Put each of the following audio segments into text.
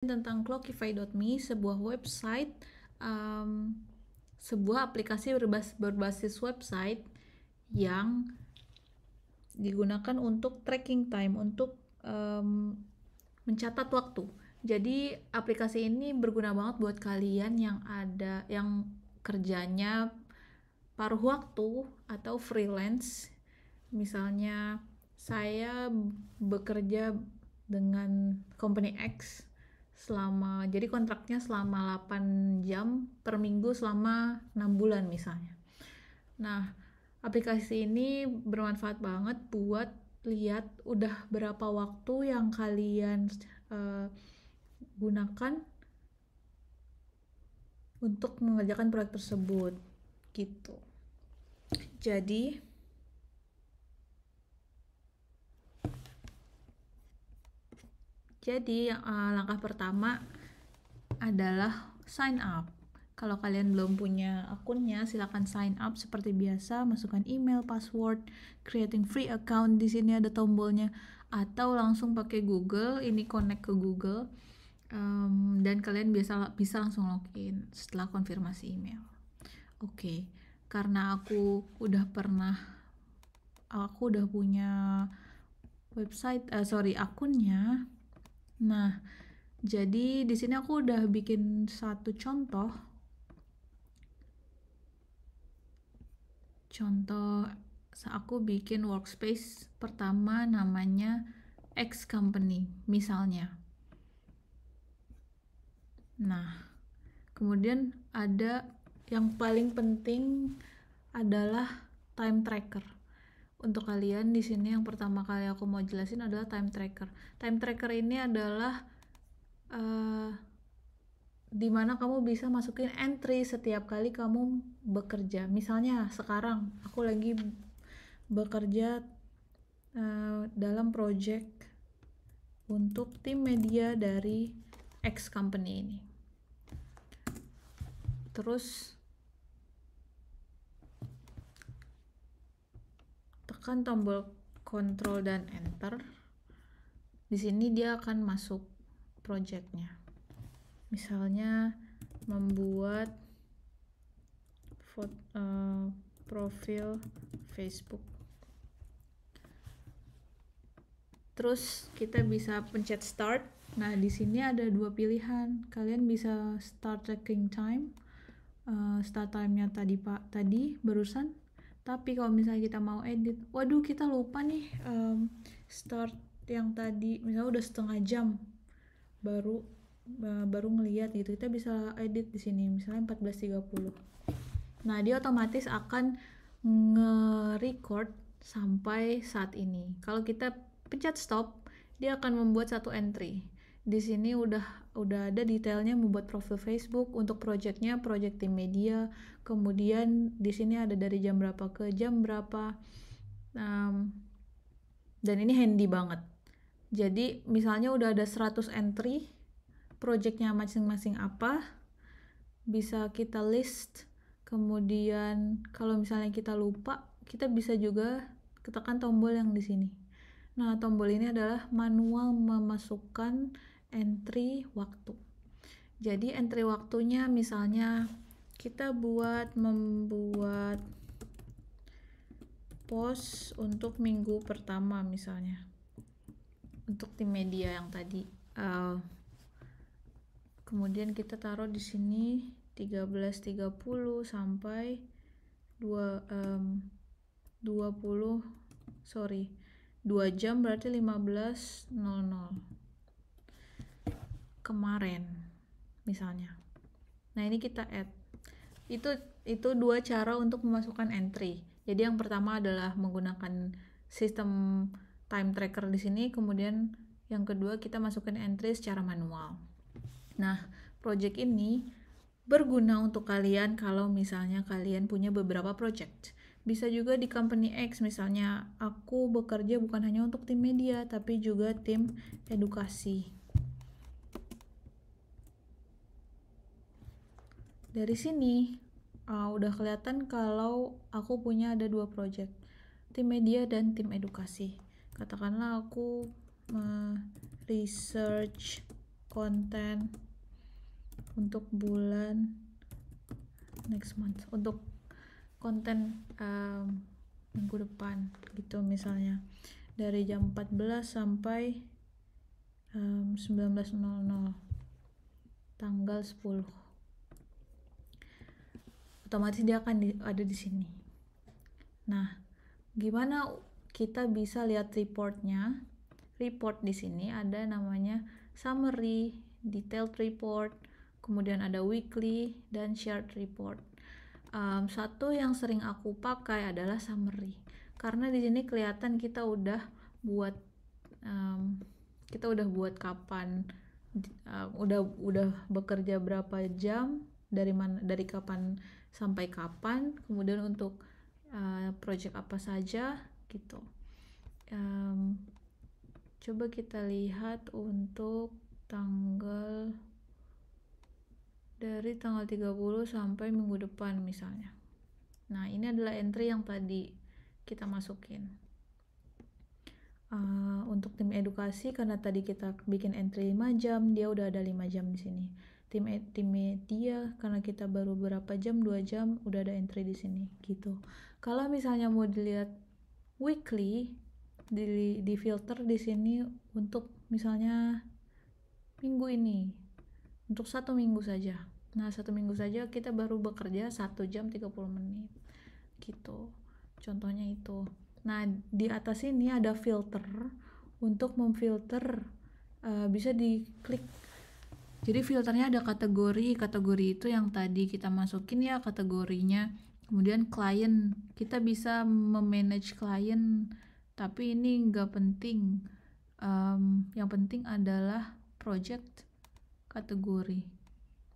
Tentang Clockify.me, sebuah website, sebuah aplikasi berbasis website yang digunakan untuk tracking time, untuk mencatat waktu. Jadi aplikasi ini berguna banget buat kalian yang kerjanya paruh waktu atau freelance. Misalnya saya bekerja dengan company X jadi kontraknya selama 8 jam per minggu selama 6 bulan misalnya. Nah, aplikasi ini bermanfaat banget buat lihat udah berapa waktu yang kalian gunakan untuk mengerjakan proyek tersebut gitu. Jadi langkah pertama adalah sign up. Kalau kalian belum punya akunnya, silakan sign up seperti biasa, masukkan email, password, creating free account, di sini ada tombolnya, atau langsung pakai Google, ini connect ke Google, dan kalian bisa langsung login setelah konfirmasi email. Oke, karena aku udah punya akunnya. Nah, jadi di sini aku udah bikin satu contoh aku bikin workspace pertama namanya X company misalnya. Nah, kemudian ada yang paling penting adalah time tracker. Untuk kalian di sini yang pertama kali aku mau jelasin adalah time tracker. Time tracker ini adalah dimana kamu bisa masukin entry setiap kali kamu bekerja. Misalnya sekarang aku lagi bekerja dalam project untuk tim media dari X company ini. Terus tekan tombol Ctrl dan Enter. Di sini dia akan masuk projectnya. Misalnya membuat profil Facebook. Terus kita bisa pencet start. Nah, di sini ada dua pilihan. Kalian bisa start tracking time. Start time-nya tadi barusan. Tapi kalau misalnya kita mau edit, waduh kita lupa nih start yang tadi, misalnya udah setengah jam baru ngeliat gitu, kita bisa edit di sini misalnya 14.30. Nah, dia otomatis akan nge-record sampai saat ini. Kalau kita pencet stop, dia akan membuat satu entry. Di sini udah ada detailnya membuat profil Facebook untuk projectnya, project tim media. Kemudian di sini ada dari jam berapa ke jam berapa. Dan ini handy banget. Jadi misalnya udah ada 100 entry, projectnya masing-masing apa, bisa kita list. Kemudian kalau misalnya kita lupa, kita bisa juga tekan tombol yang di sini. Nah, tombol ini adalah manual memasukkan entry waktu. Jadi entry waktunya misalnya kita membuat post untuk minggu pertama misalnya. Untuk tim media yang tadi. Kemudian kita taruh di sini 13.30 sampai 2 jam berarti 15.00 kemarin misalnya. Nah, ini kita add. Itu dua cara untuk memasukkan entry. Jadi yang pertama adalah menggunakan sistem time tracker di sini, kemudian yang kedua kita masukkan entry secara manual. Nah, project ini berguna untuk kalian kalau misalnya kalian punya beberapa project. Bisa juga di company X, misalnya aku bekerja bukan hanya untuk tim media, tapi juga tim edukasi. Dari sini udah kelihatan kalau aku punya ada dua project, tim media dan tim edukasi. Katakanlah aku research konten untuk bulan next month, untuk konten minggu depan gitu, misalnya dari jam 14 sampai 19.00 tanggal 10, otomatis dia akan ada di sini. Nah, gimana kita bisa lihat reportnya? Report di sini ada namanya summary, detailed report, kemudian ada weekly dan shared report. Satu yang sering aku pakai adalah summary, karena di sini kelihatan kita udah buat kapan, udah bekerja berapa jam, dari kapan sampai kapan, kemudian untuk project apa saja gitu. Coba kita lihat untuk dari tanggal 30 sampai minggu depan misalnya. Nah, ini adalah entry yang tadi kita masukin. Untuk tim edukasi, karena tadi kita bikin entry 5 jam, dia udah ada 5 jam di sini. Tim media, karena kita baru berapa jam, 2 jam, udah ada entry di sini gitu. Kalau misalnya mau dilihat weekly, di filter di sini untuk misalnya minggu ini, untuk 1 minggu saja. Nah, 1 minggu saja kita baru bekerja 1 jam 30 menit gitu, contohnya itu. Nah, di atas ini ada filter untuk memfilter, bisa diklik. Jadi filternya ada kategori itu yang tadi kita masukin ya kategorinya. Kemudian klien, kita bisa memanage klien, tapi ini nggak penting. Yang penting adalah project kategori.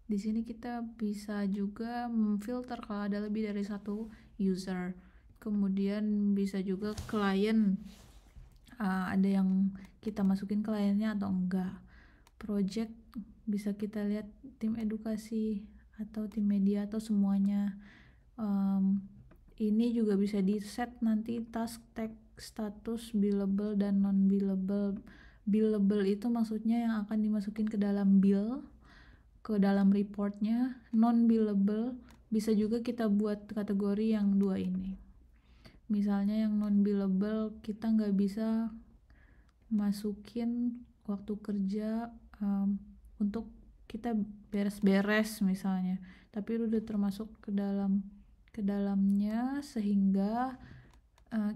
Di sini kita bisa juga memfilter kalau ada lebih dari 1 user. Kemudian bisa juga klien, ada yang kita masukin kliennya atau enggak. Project bisa kita lihat tim edukasi atau tim media atau semuanya. Ini juga bisa di set nanti task, tag, status, billable dan non billable. Billable itu maksudnya yang akan dimasukin ke dalam bill, ke dalam reportnya. Non billable bisa juga kita buat kategori yang 2 ini. Misalnya yang non billable kita nggak bisa masukin waktu kerja untuk kita beres-beres misalnya, tapi udah termasuk ke dalamnya, sehingga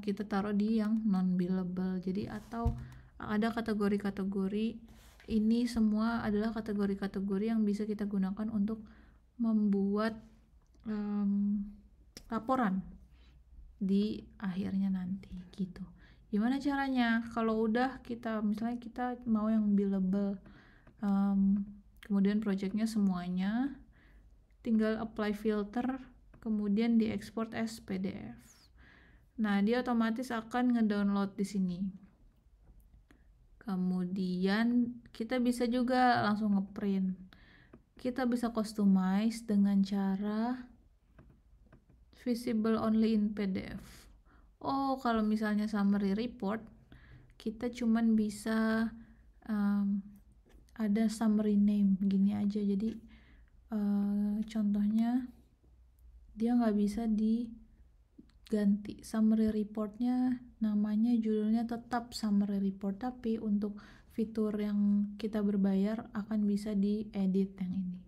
kita taruh di yang non billable. Jadi atau ada kategori-kategori, ini semua adalah kategori-kategori yang bisa kita gunakan untuk membuat laporan di akhirnya nanti gitu. Gimana caranya? Kalau udah misalnya kita mau yang billable, kemudian projectnya semuanya, tinggal apply filter, kemudian diekspor as PDF. Nah, dia otomatis akan ngedownload di sini. Kemudian kita bisa juga langsung ngeprint. Kita bisa customize dengan cara visible only in PDF. Kalau misalnya summary report, kita cuman bisa ada summary name gini aja. Jadi contohnya dia nggak bisa diganti. Summary reportnya namanya, judulnya tetap summary report, tapi untuk fitur yang kita berbayar akan bisa diedit yang ini.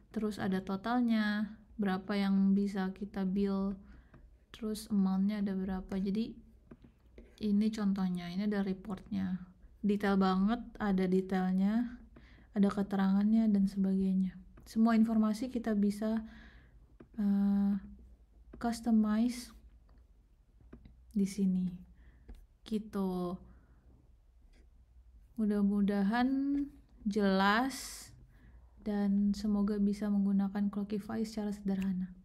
Terus ada totalnya, berapa yang bisa kita bill, terus amountnya ada berapa. Jadi ini contohnya, ini ada reportnya, detail banget, ada detailnya, ada keterangannya dan sebagainya. Semua informasi kita bisa customize di sini gitu. Mudah-mudahan jelas dan semoga bisa menggunakan Clockify secara sederhana.